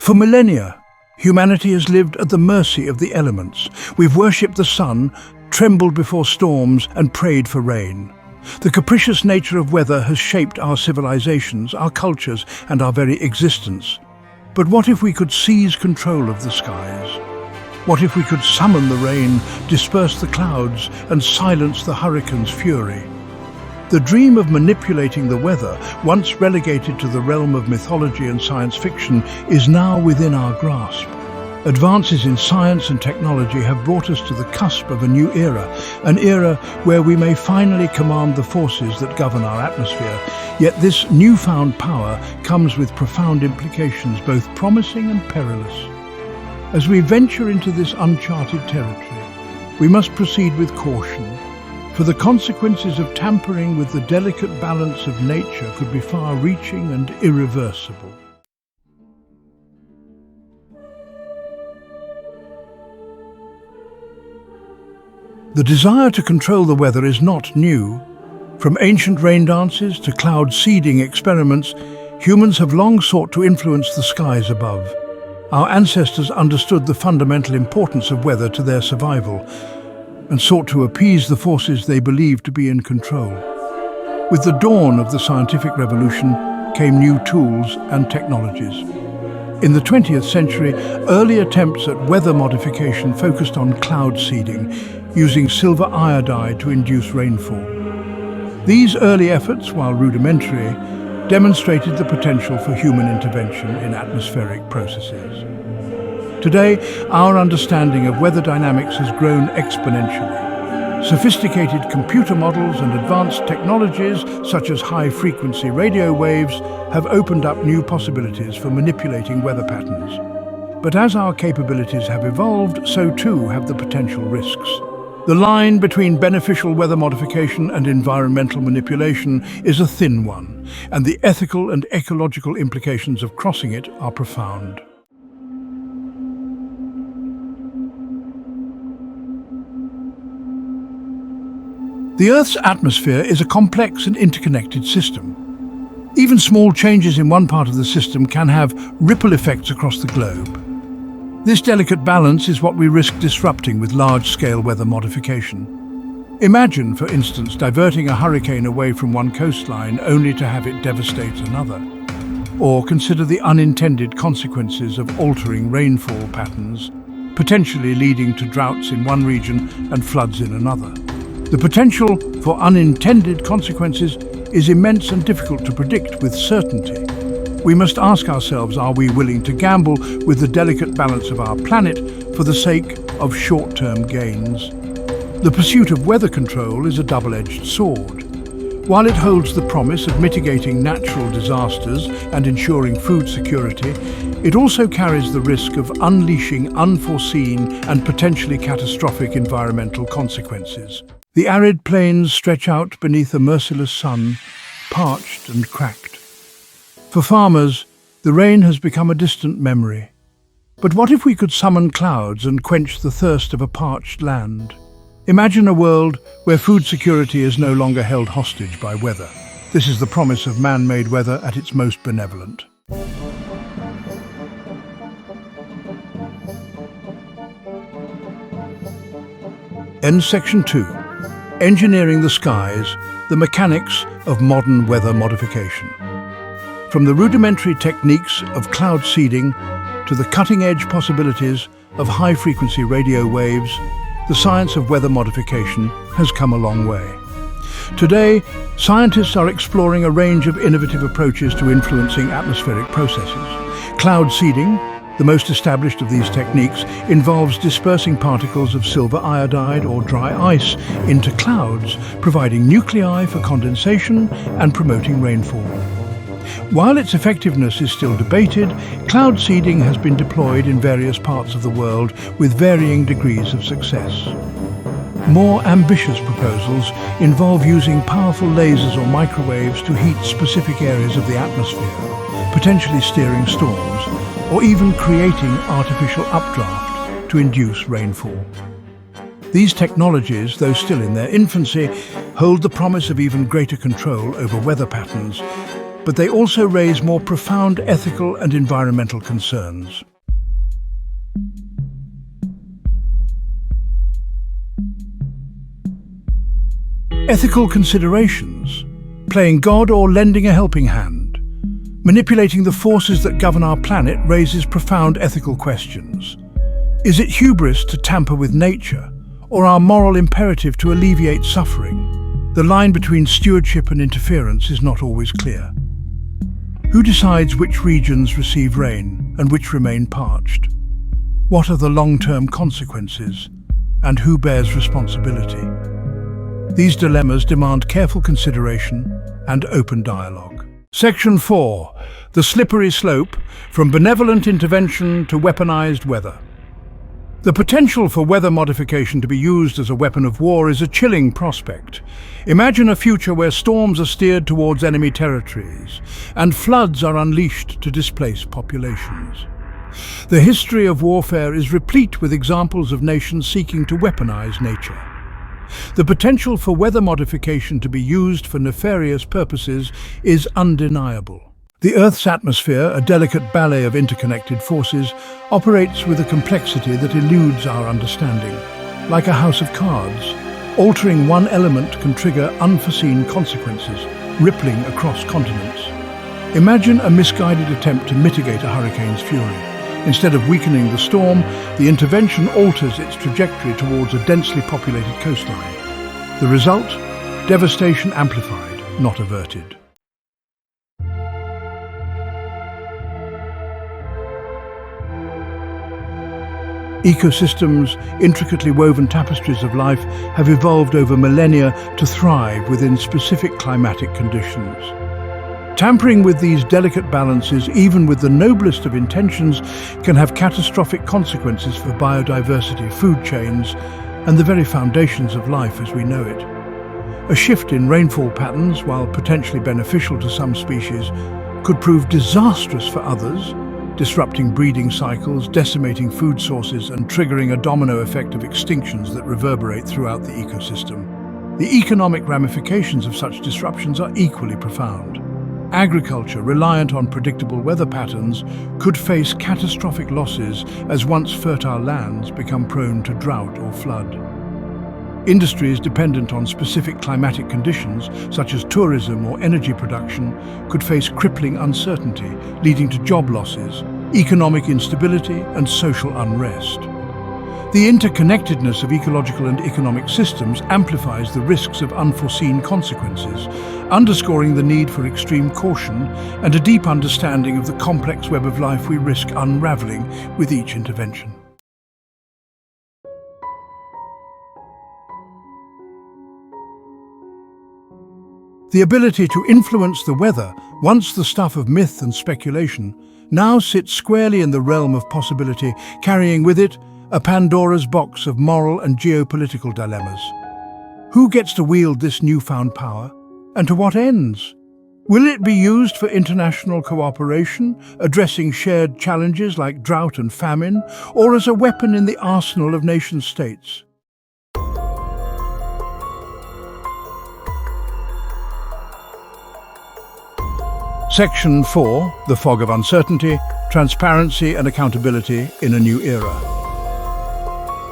For millennia, humanity has lived at the mercy of the elements. We've worshipped the sun, trembled before storms, and prayed for rain. The capricious nature of weather has shaped our civilizations, our cultures, and our very existence. But what if we could seize control of the skies? What if we could summon the rain, disperse the clouds, and silence the hurricane's fury? The dream of manipulating the weather, once relegated to the realm of mythology and science fiction, is now within our grasp. Advances in science and technology have brought us to the cusp of a new era, an era where we may finally command the forces that govern our atmosphere. Yet this newfound power comes with profound implications, both promising and perilous. As we venture into this uncharted territory, we must proceed with caution, for the consequences of tampering with the delicate balance of nature could be far-reaching and irreversible. The desire to control the weather is not new. From ancient rain dances to cloud seeding experiments, humans have long sought to influence the skies above. Our ancestors understood the fundamental importance of weather to their survival and sought to appease the forces they believed to be in control. With the dawn of the scientific revolution came new tools and technologies. In the 20th century, early attempts at weather modification focused on cloud seeding, using silver iodide to induce rainfall. These early efforts, while rudimentary, demonstrated the potential for human intervention in atmospheric processes. Today, our understanding of weather dynamics has grown exponentially. Sophisticated computer models and advanced technologies, such as high-frequency radio waves, have opened up new possibilities for manipulating weather patterns. But as our capabilities have evolved, so too have the potential risks. The line between beneficial weather modification and environmental manipulation is a thin one, and the ethical and ecological implications of crossing it are profound. The Earth's atmosphere is a complex and interconnected system. Even small changes in one part of the system can have ripple effects across the globe. This delicate balance is what we risk disrupting with large-scale weather modification. Imagine, for instance, diverting a hurricane away from one coastline only to have it devastate another. Or consider the unintended consequences of altering rainfall patterns, potentially leading to droughts in one region and floods in another. The potential for unintended consequences is immense and difficult to predict with certainty. We must ask ourselves, are we willing to gamble with the delicate balance of our planet for the sake of short-term gains? The pursuit of weather control is a double-edged sword. While it holds the promise of mitigating natural disasters and ensuring food security, it also carries the risk of unleashing unforeseen and potentially catastrophic environmental consequences. The arid plains stretch out beneath a merciless sun, parched and cracked. For farmers, the rain has become a distant memory. But what if we could summon clouds and quench the thirst of a parched land? Imagine a world where food security is no longer held hostage by weather. This is the promise of man-made weather at its most benevolent. End section 2. Engineering the skies, the mechanics of modern weather modification. From the rudimentary techniques of cloud seeding to the cutting-edge possibilities of high-frequency radio waves, the science of weather modification has come a long way. Today, scientists are exploring a range of innovative approaches to influencing atmospheric processes. Cloud seeding, the most established of these techniques, involves dispersing particles of silver iodide or dry ice into clouds, providing nuclei for condensation and promoting rainfall. While its effectiveness is still debated, cloud seeding has been deployed in various parts of the world with varying degrees of success. More ambitious proposals involve using powerful lasers or microwaves to heat specific areas of the atmosphere, potentially steering storms, or even creating artificial updraft to induce rainfall. These technologies, though still in their infancy, hold the promise of even greater control over weather patterns. but they also raise more profound ethical and environmental concerns. Ethical considerations: playing God or lending a helping hand. Manipulating the forces that govern our planet raises profound ethical questions. Is it hubris to tamper with nature, or our moral imperative to alleviate suffering? The line between stewardship and interference is not always clear. Who decides which regions receive rain and which remain parched? What are the long-term consequences, and who bears responsibility? These dilemmas demand careful consideration and open dialogue. Section 4. The slippery slope, from benevolent intervention to weaponized weather. The potential for weather modification to be used as a weapon of war is a chilling prospect. Imagine a future where storms are steered towards enemy territories and floods are unleashed to displace populations. The history of warfare is replete with examples of nations seeking to weaponize nature. The potential for weather modification to be used for nefarious purposes is undeniable. The Earth's atmosphere, a delicate ballet of interconnected forces, operates with a complexity that eludes our understanding. Like a house of cards, altering one element can trigger unforeseen consequences, rippling across continents. Imagine a misguided attempt to mitigate a hurricane's fury. Instead of weakening the storm, the intervention alters its trajectory towards a densely populated coastline. The result? Devastation amplified, not averted. Ecosystems, intricately woven tapestries of life, have evolved over millennia to thrive within specific climatic conditions. Tampering with these delicate balances, even with the noblest of intentions, can have catastrophic consequences for biodiversity, food chains, and the very foundations of life as we know it. A shift in rainfall patterns, while potentially beneficial to some species, could prove disastrous for others, disrupting breeding cycles, decimating food sources, and triggering a domino effect of extinctions that reverberate throughout the ecosystem. The economic ramifications of such disruptions are equally profound. Agriculture, reliant on predictable weather patterns, could face catastrophic losses as once fertile lands become prone to drought or flood. Industries dependent on specific climatic conditions, such as tourism or energy production, could face crippling uncertainty, leading to job losses, economic instability, and social unrest. The interconnectedness of ecological and economic systems amplifies the risks of unforeseen consequences, underscoring the need for extreme caution and a deep understanding of the complex web of life we risk unraveling with each intervention. The ability to influence the weather, once the stuff of myth and speculation, now sits squarely in the realm of possibility, carrying with it a Pandora's box of moral and geopolitical dilemmas. Who gets to wield this newfound power, and to what ends? Will it be used for international cooperation, addressing shared challenges like drought and famine, or as a weapon in the arsenal of nation-states? Section 4, the fog of uncertainty, transparency and accountability in a new era.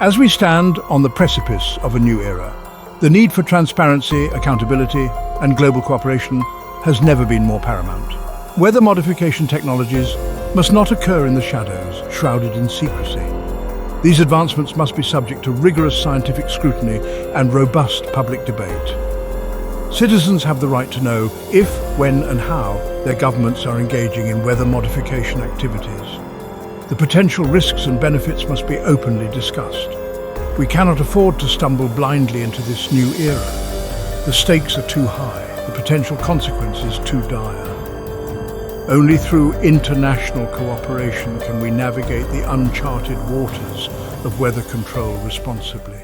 As we stand on the precipice of a new era, the need for transparency, accountability, and global cooperation has never been more paramount. Weather modification technologies must not occur in the shadows, shrouded in secrecy. These advancements must be subject to rigorous scientific scrutiny and robust public debate. Citizens have the right to know if, when, and how their governments are engaging in weather modification activities. The potential risks and benefits must be openly discussed. We cannot afford to stumble blindly into this new era. The stakes are too high, the potential consequences too dire. Only through international cooperation can we navigate the uncharted waters of weather control responsibly.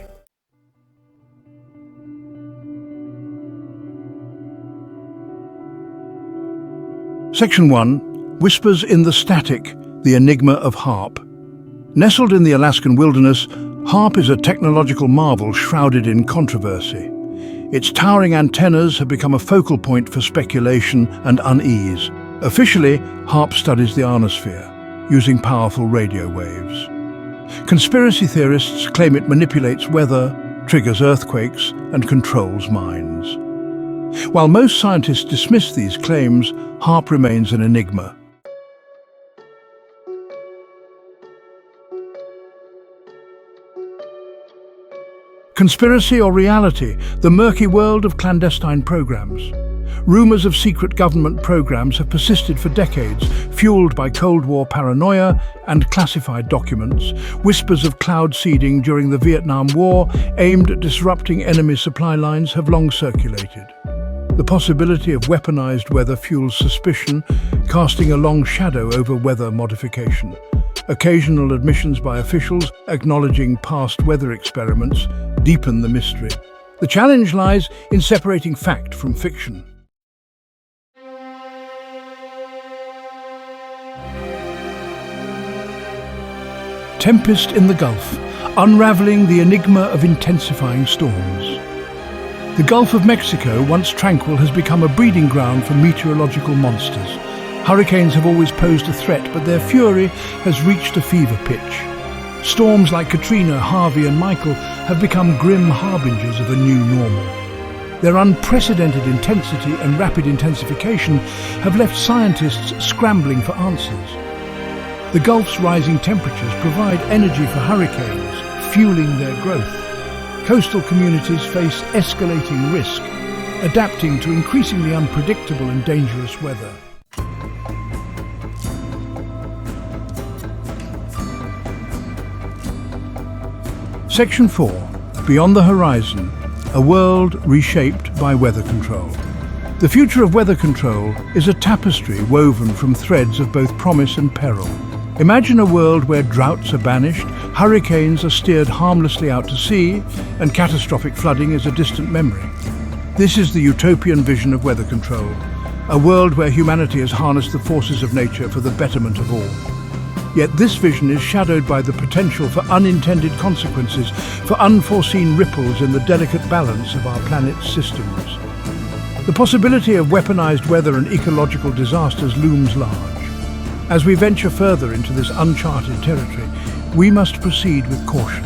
Section 1. Whispers in the Static, the Enigma of HAARP. Nestled in the Alaskan wilderness, HAARP is a technological marvel shrouded in controversy. Its towering antennas have become a focal point for speculation and unease. Officially, HAARP studies the ionosphere, using powerful radio waves. Conspiracy theorists claim it manipulates weather, triggers earthquakes, and controls minds. While most scientists dismiss these claims, HAARP remains an enigma. Conspiracy or reality? The murky world of clandestine programs. Rumors of secret government programs have persisted for decades, fueled by Cold War paranoia and classified documents. Whispers of cloud seeding during the Vietnam War, aimed at disrupting enemy supply lines, have long circulated. The possibility of weaponized weather fuels suspicion, casting a long shadow over weather modification. Occasional admissions by officials acknowledging past weather experiments deepen the mystery. The challenge lies in separating fact from fiction. Tempest in the Gulf, unraveling the enigma of intensifying storms. The Gulf of Mexico, once tranquil, has become a breeding ground for meteorological monsters. Hurricanes have always posed a threat, but their fury has reached a fever pitch. Storms like Katrina, Harvey and Michael have become grim harbingers of a new normal. Their unprecedented intensity and rapid intensification have left scientists scrambling for answers. The Gulf's rising temperatures provide energy for hurricanes, fueling their growth. Coastal communities face escalating risk, adapting to increasingly unpredictable and dangerous weather. Section 4. Beyond the Horizon, a world reshaped by weather control. The future of weather control is a tapestry woven from threads of both promise and peril. Imagine a world where droughts are banished, hurricanes are steered harmlessly out to sea, and catastrophic flooding is a distant memory. This is the utopian vision of weather control, a world where humanity has harnessed the forces of nature for the betterment of all. Yet this vision is shadowed by the potential for unintended consequences, for unforeseen ripples in the delicate balance of our planet's systems. The possibility of weaponized weather and ecological disasters looms large. As we venture further into this uncharted territory, we must proceed with caution,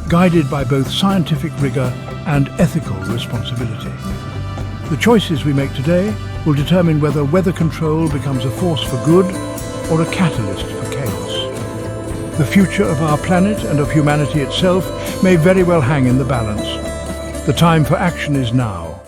guided by both scientific rigor and ethical responsibility. The choices we make today will determine whether weather control becomes a force for good or a catalyst for chaos. The future of our planet and of humanity itself may very well hang in the balance. The time for action is now.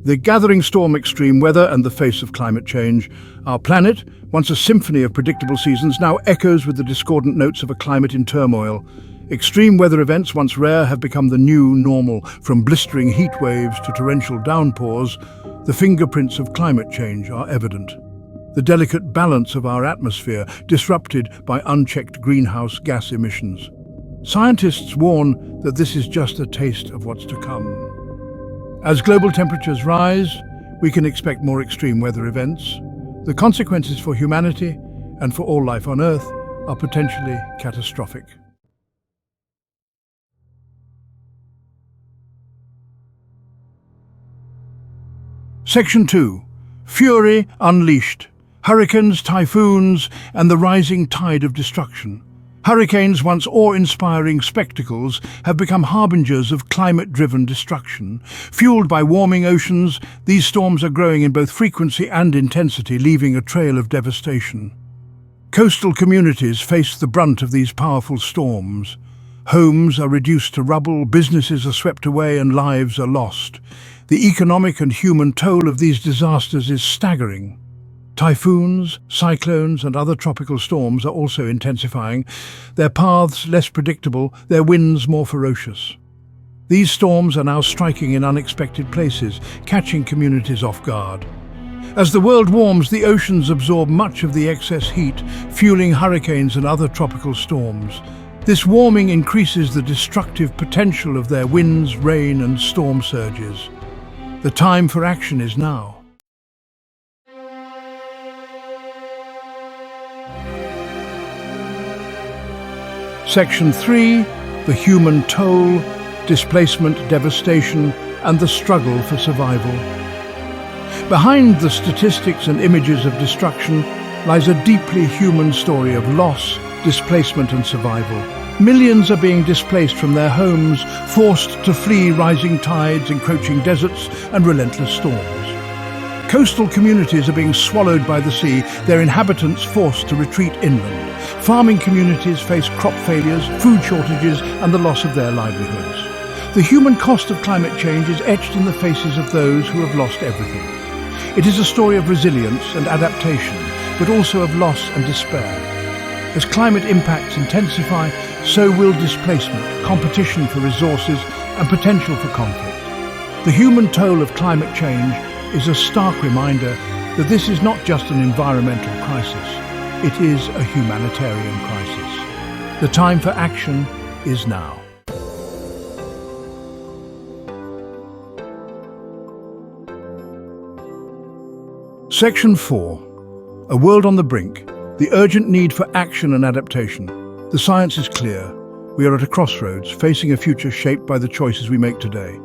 The gathering storm, extreme weather, and the face of climate change. Our planet, once a symphony of predictable seasons, now echoes with the discordant notes of a climate in turmoil. Extreme weather events, once rare, have become the new normal. From blistering heat waves to torrential downpours, the fingerprints of climate change are evident. The delicate balance of our atmosphere, disrupted by unchecked greenhouse gas emissions. Scientists warn that this is just a taste of what's to come. As global temperatures rise, we can expect more extreme weather events. The consequences for humanity and for all life on Earth are potentially catastrophic. Section 2. Fury Unleashed. Hurricanes, typhoons, and the rising tide of destruction. Hurricanes, once awe-inspiring spectacles, have become harbingers of climate-driven destruction. Fueled by warming oceans, these storms are growing in both frequency and intensity, leaving a trail of devastation. Coastal communities face the brunt of these powerful storms. Homes are reduced to rubble, businesses are swept away, and lives are lost. The economic and human toll of these disasters is staggering. Typhoons, cyclones, and other tropical storms are also intensifying, their paths less predictable, their winds more ferocious. These storms are now striking in unexpected places, catching communities off guard. As the world warms, the oceans absorb much of the excess heat, fueling hurricanes and other tropical storms. This warming increases the destructive potential of their winds, rain, and storm surges. The time for action is now. Section 3, the human toll, displacement, devastation, and the struggle for survival. Behind the statistics and images of destruction lies a deeply human story of loss, displacement, and survival. Millions are being displaced from their homes, forced to flee rising tides, encroaching deserts, and relentless storms. Coastal communities are being swallowed by the sea, their inhabitants forced to retreat inland. Farming communities face crop failures, food shortages, and the loss of their livelihoods. The human cost of climate change is etched in the faces of those who have lost everything. It is a story of resilience and adaptation, but also of loss and despair. As climate impacts intensify, so will displacement, competition for resources, and potential for conflict. The human toll of climate change is a stark reminder that this is not just an environmental crisis, it is a humanitarian crisis. The time for action is now. Section 4. A world on the brink. The urgent need for action and adaptation. The science is clear. We are at a crossroads, facing a future shaped by the choices we make today.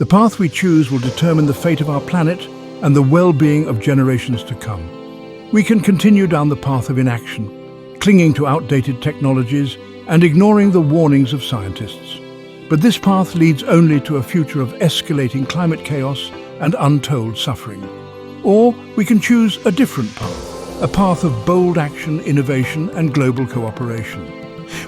The path we choose will determine the fate of our planet and the well-being of generations to come. We can continue down the path of inaction, clinging to outdated technologies and ignoring the warnings of scientists. But this path leads only to a future of escalating climate chaos and untold suffering. Or we can choose a different path, a path of bold action, innovation, and global cooperation.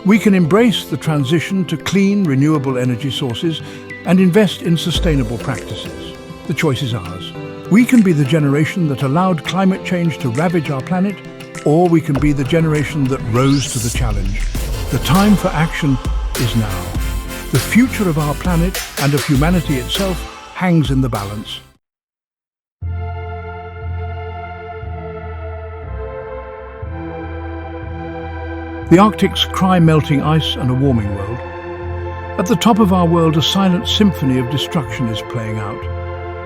We can embrace the transition to clean, renewable energy sources and invest in sustainable practices. The choice is ours. We can be the generation that allowed climate change to ravage our planet, or we can be the generation that rose to the challenge. The time for action is now. The future of our planet and of humanity itself hangs in the balance. The Arctic's cry melting ice and a warming world. At the top of our world, a silent symphony of destruction is playing out.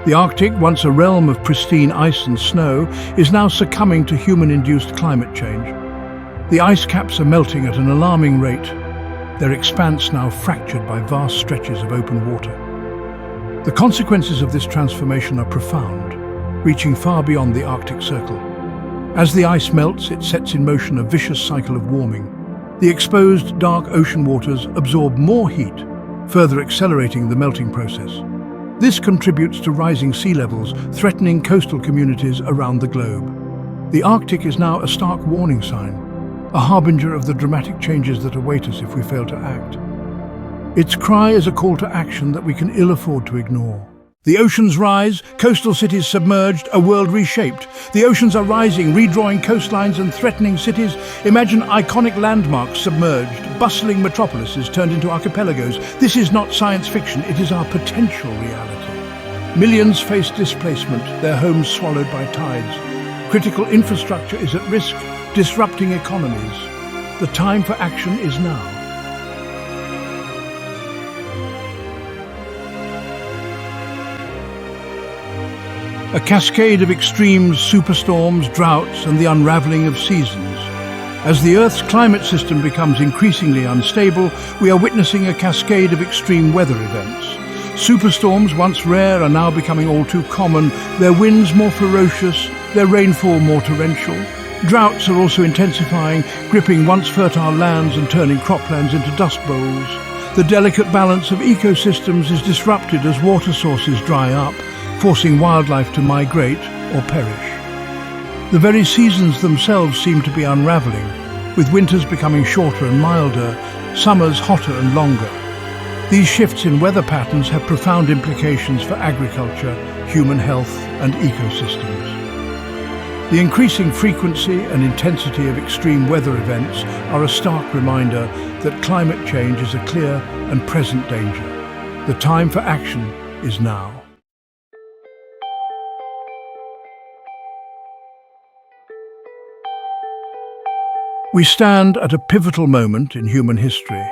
The Arctic, once a realm of pristine ice and snow, is now succumbing to human-induced climate change. The ice caps are melting at an alarming rate, their expanse now fractured by vast stretches of open water. The consequences of this transformation are profound, reaching far beyond the Arctic Circle. As the ice melts, it sets in motion a vicious cycle of warming. The exposed, dark ocean waters absorb more heat, further accelerating the melting process. This contributes to rising sea levels, threatening coastal communities around the globe. The Arctic is now a stark warning sign, a harbinger of the dramatic changes that await us if we fail to act. Its cry is a call to action that we can ill afford to ignore. The oceans rise, coastal cities submerged, a world reshaped. The oceans are rising, redrawing coastlines and threatening cities. Imagine iconic landmarks submerged, bustling metropolises turned into archipelagos. This is not science fiction, it is our potential reality. Millions face displacement, their homes swallowed by tides. Critical infrastructure is at risk, disrupting economies. The time for action is now. A cascade of extremes, superstorms, droughts, and the unraveling of seasons. As the Earth's climate system becomes increasingly unstable, we are witnessing a cascade of extreme weather events. Superstorms, once rare, are now becoming all too common, their winds more ferocious, their rainfall more torrential. Droughts are also intensifying, gripping once fertile lands and turning croplands into dust bowls. The delicate balance of ecosystems is disrupted as water sources dry up, forcing wildlife to migrate or perish. The very seasons themselves seem to be unraveling, with winters becoming shorter and milder, summers hotter and longer. These shifts in weather patterns have profound implications for agriculture, human health, and ecosystems. The increasing frequency and intensity of extreme weather events are a stark reminder that climate change is a clear and present danger. The time for action is now. We stand at a pivotal moment in human history,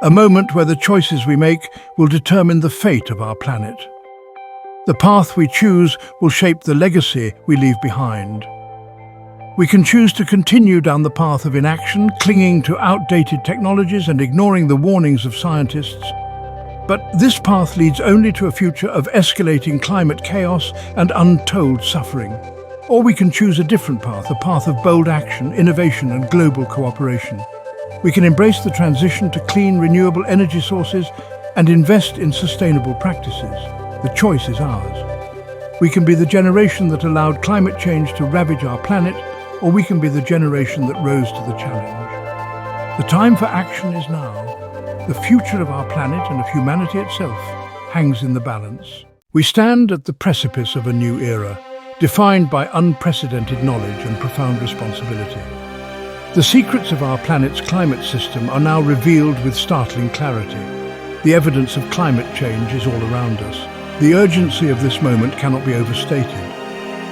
a moment where the choices we make will determine the fate of our planet. The path we choose will shape the legacy we leave behind. We can choose to continue down the path of inaction, clinging to outdated technologies and ignoring the warnings of scientists. But this path leads only to a future of escalating climate chaos and untold suffering. Or we can choose a different path, a path of bold action, innovation and global cooperation. We can embrace the transition to clean, renewable energy sources and invest in sustainable practices. The choice is ours. We can be the generation that allowed climate change to ravage our planet, or we can be the generation that rose to the challenge. The time for action is now. The future of our planet and of humanity itself hangs in the balance. We stand at the precipice of a new era, defined by unprecedented knowledge and profound responsibility. The secrets of our planet's climate system are now revealed with startling clarity. The evidence of climate change is all around us. The urgency of this moment cannot be overstated.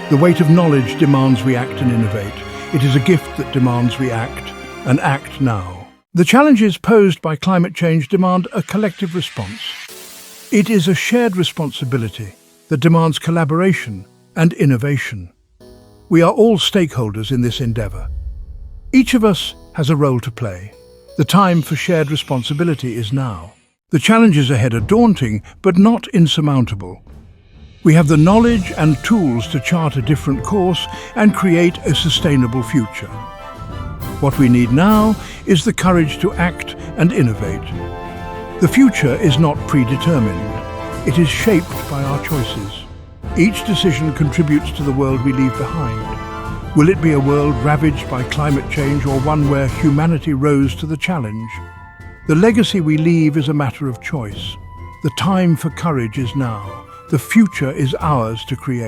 The weight of knowledge demands we act and innovate. It is a gift that demands we act, and act now. The challenges posed by climate change demand a collective response. It is a shared responsibility that demands collaboration and innovation. We are all stakeholders in this endeavour. Each of us has a role to play. The time for shared responsibility is now. The challenges ahead are daunting, but not insurmountable. We have the knowledge and tools to chart a different course and create a sustainable future. What we need now is the courage to act and innovate. The future is not predetermined. It is shaped by our choices. Each decision contributes to the world we leave behind. Will it be a world ravaged by climate change or one where humanity rose to the challenge? The legacy we leave is a matter of choice. The time for courage is now. The future is ours to create.